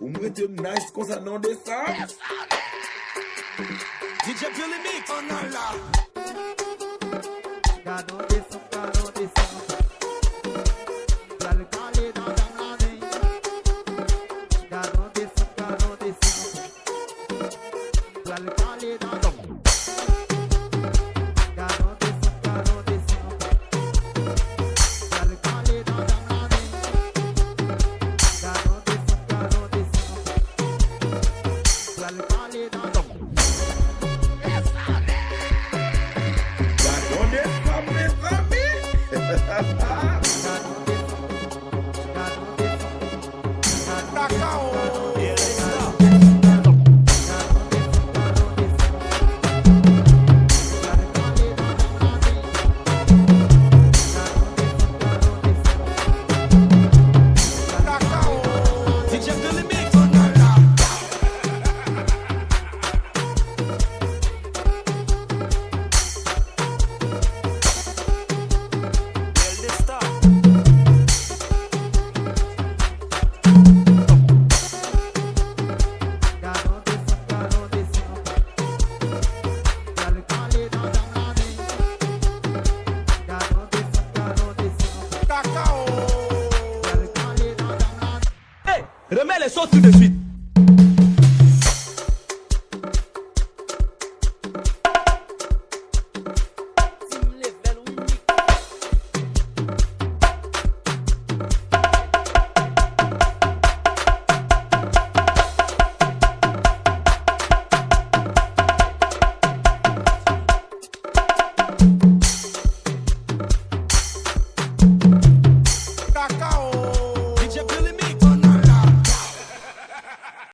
Ou mwete nice kon sa nan de sa? DJ Billy Mix. On a la. Gado descend. Pral caler dans la main. Gado descend. Pral caler dans la main. Gado descend. Pral caler dans la main. Gado descend. Pral caler dans la main. Remets les sons tout de suite.